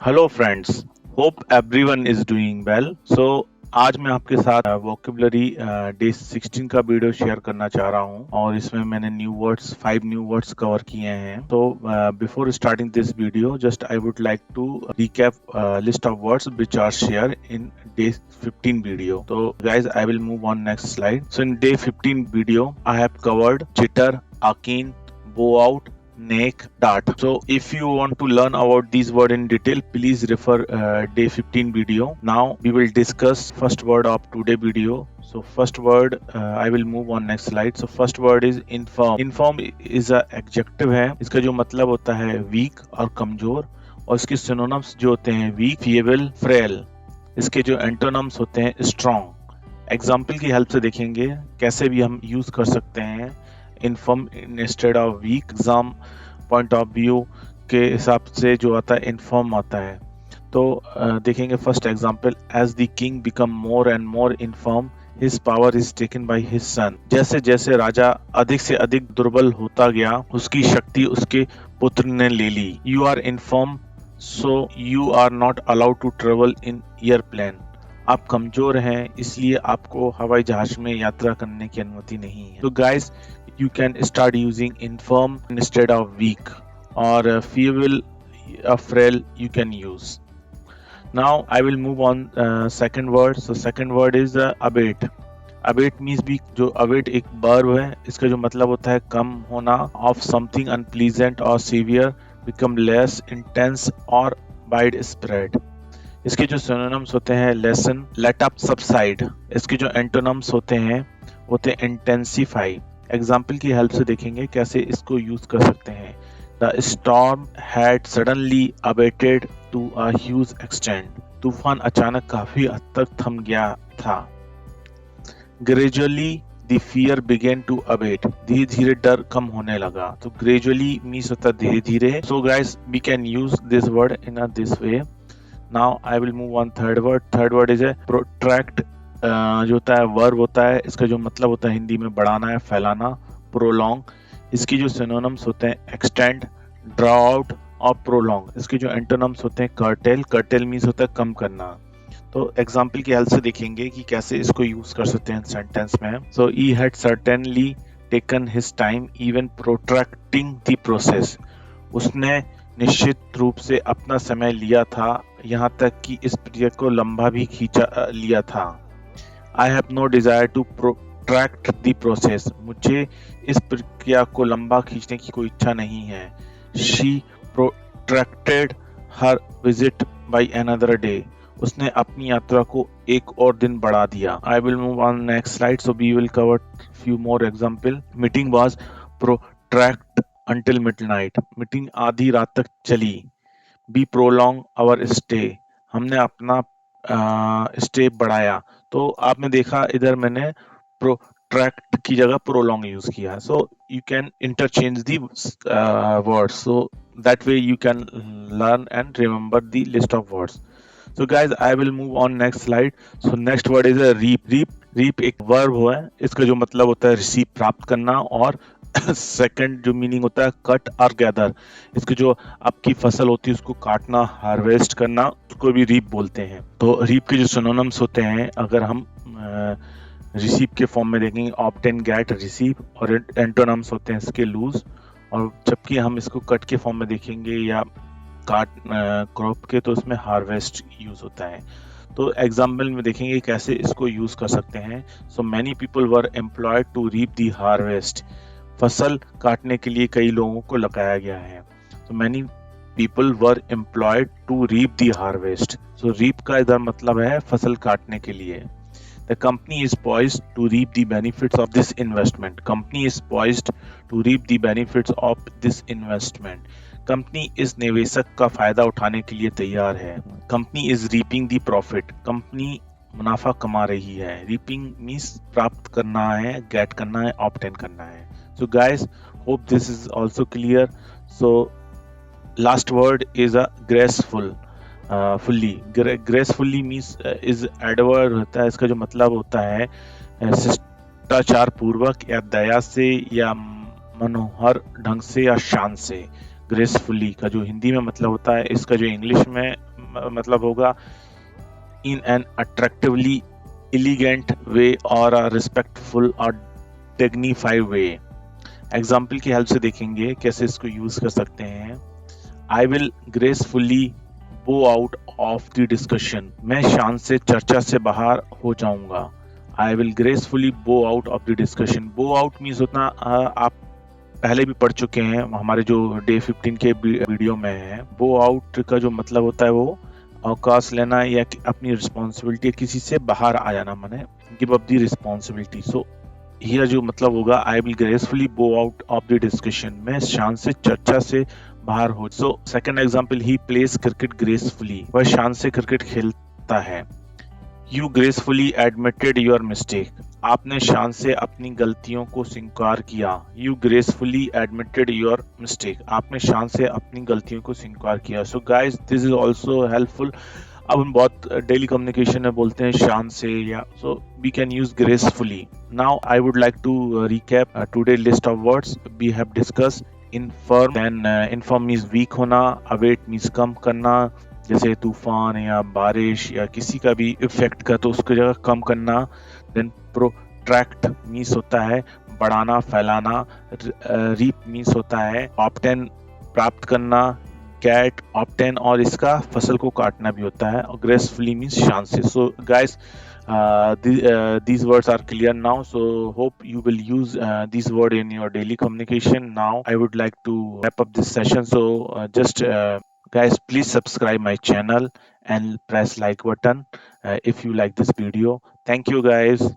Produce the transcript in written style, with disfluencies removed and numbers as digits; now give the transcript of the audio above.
Hello friends, hope everyone is doing well. आज मैं आपके साथ वोकेबलरी डे 16 का वीडियो शेयर करना चाह रहा हूं और इसमें मैंने 5 न्यू वर्ड्स कवर किए हैं। तो before starting this video just I would like to recap list of words which are shared in day 15 video. So guys, I will move on next slide. So in day 15 video I have covered jitter, akin, bow out, neck, dart. So if you want to learn about these word in detail, please refer day 15 video. Now we will discuss first word of today video. So first word, I will move on next slide. So first word is infirm. Infirm is a adjective है, इसका जो मतलब होता है weak और कमजोर, और इसके synonyms जो होते हैं weak, feeble, frail। इसके जो एंटोनम्स होते हैं स्ट्रॉन्ग। एग्जाम्पल की हेल्प से देखेंगे कैसे भी हम यूज कर सकते हैं infirm instead of weak. Exam point of view के हिसाब से जो आता है इनफर्म आता है। तो देखेंगे first example, as the king become more and more infirm his power is taken by his son. जैसे जैसे राजा अधिक से अधिक दुर्बल होता गया, उसकी शक्ति उसके पुत्र ने ले ली। You are inform so you are not allowed to travel in airplane. आप कमजोर हैं इसलिए आपको हवाई जहाज में यात्रा करने की अनुमति नहीं है। तो guys, you can start using infirm instead of weak, or feeble, frail you can use. Now I will move on second word. So second word is abate. Abate means भी जो abate एक verb है, इसका जो मतलब होता है कम होना, of something unpleasant or severe, become less intense or widespread। इसके जो synonyms होते हैं lessen, let up, subside। इसके जो antonyms होते हैं intensify। एग्जाम्पल की हेल्प से देखेंगे कैसे इसको यूज कर सकते हैं। The storm had suddenly abated to a huge extent. तूफान अचानक काफी हद तक थम गया था। Gradually the fear began to abate. धीरे धीरे डर कम होने लगा। तो ग्रेजुअली मीन्स होता है धीरे धीरे। So guys, we can use this word in a this way. Now I will move on third word. Third word is a protract. जो होता है वर्ब होता है, इसका जो मतलब होता है हिंदी में बढ़ाना है, फैलाना, प्रोलॉन्ग। इसकी जो सिनोनिम्स होते हैं एक्सटेंड, ड्रॉ आउट और प्रोलॉन्ग। इसके जो एंटोनिम्स होते हैं कर्टेल। कर्टेल मीन्स होता है कम करना। तो एग्जाम्पल की हेल्प से देखेंगे कि कैसे इसको यूज कर सकते हैं सेंटेंस में। So he had certainly taken his time even protracting the process. उसने निश्चित रूप से अपना समय लिया था, यहाँ तक कि इस प्रक्रिया को लंबा भी खींचा लिया था। I have no desire to protract the process. मुझे इस प्रक्रिया को लंबा खींचने की कोई इच्छा नहीं है। She protracted her visit by another day. उसने अपनी यात्रा को एक और दिन बढ़ा दिया। I will move on next slide. So we will cover few more example. Meeting was protracted until midnight. Meeting आधी रात तक चली। We prolonged our stay. हमने अपना स्टे बढ़ाया। तो आपने देखा इधर मैंने प्रोट्रैक्ट की जगह प्रोलॉन्ग यूज किया। So you can interchange the words, so that way you can learn and remember the list of words. So guys, I will move on next slide. So next word is reap. Reap एक verb है, इसका जो मतलब होता है receive, प्राप्त करना, और सेकंड जो मीनिंग होता है कट और गैदर। इसकी जो आपकी फसल होती है उसको काटना, हार्वेस्ट करना, उसको भी रीप बोलते हैं। तो रीप के जो सिनोनिम्स होते हैं, अगर हम रिसीव के फॉर्म में देखेंगे, ऑब्टेन, गेट, रिसीव, और एंटोनिम्स होते हैं इसके लूज। और जबकि हम इसको कट के फॉर्म में देखेंगे या काट क्रॉप के, तो उसमें हार्वेस्ट यूज होता है। तो एग्जाम्पल में देखेंगे कैसे इसको यूज कर सकते हैं। So many people were employed to reap the harvest. फसल काटने के लिए कई लोगों को लगाया गया है। तो many people were employed to reap the harvest. So reap का इधर मतलब है फसल काटने के लिए। The company is poised to reap the benefits of this investment. Company is poised to reap the benefits of this investment. Company इस निवेशक का फायदा उठाने के लिए तैयार है। Company is reaping the profit. Company मुनाफा कमा रही है। रीपिंग मीन्स प्राप्त करना है, गेट करना है, ऑब्टेन करना है। So guys, hope this is also clear. So last word is a graceful. fully. Gracefully means is adverb होता है। इसका जो मतलब होता है शिष्टाचार पूर्वक या दया से या मनोहर ढंग से या शान से। ग्रेसफुली का जो हिंदी में मतलब होता है, इसका जो इंग्लिश में मतलब होगा इन एन अट्रैक्टिवली एलिगेंट वे और अ रिस्पेक्टफुल और डिग्निफाइड वे। एग्जाम्पल की हेल्प से देखेंगे कैसे इसको यूज कर सकते हैं। आई विल ग्रेसफुली बो आउट ऑफ द डिस्कशन, मैं शान से चर्चा से बाहर हो जाऊंगा। आई विल ग्रेसफुली बो आउट ऑफ द डिस्कशन। बो आउट मीन्स उतना आप पहले भी पढ़ चुके हैं, हमारे जो डे 15 के वीडियो में है। बो आउट का जो मतलब होता है वो अवकाश लेना या अपनी रिस्पॉन्सिबिलिटी किसी से बाहर आ जाना, माने give up the responsibility. So here जो मतलब होगा आई विल ग्रेसफुली बो आउट ऑफ द डिस्कशन, मैं शान से चर्चा से बाहर हो। So second example, he plays cricket gracefully, वह शान से क्रिकेट खेलता है। You gracefully admitted your mistake, आपने शान से अपनी गलतियों को स्वीकार किया। You gracefully admitted your mistake, आपने शान से अपनी गलतियों को स्वीकार किया। So guys this is also helpful. अब हम बहुत डेली कम्युनिकेशन में बोलते हैं शान से, या so we can use gracefully. Now I would like to recap today list of words we have discuss. Infirm, then infirm means weak होना, अवेट मीन्स कम करना, जैसे तूफान या बारिश या किसी का भी इफेक्ट का तो उसकी जगह कम करना। देन प्रोट्रैक्ट मीन्स होता है बढ़ाना फैलाना। रीप मीन्स होता है ऑब्टेन प्राप्त करना। गेट ऑब्टेन और इसका फसल को काटना भी होता है। और ग्रेसफुली मीन्स शान से। So guys these words are clear now, so hope you will use these word in your daily communication. Now I would like to wrap up this session, so just guys, please subscribe my channel and press like button if you like this video. Thank you guys.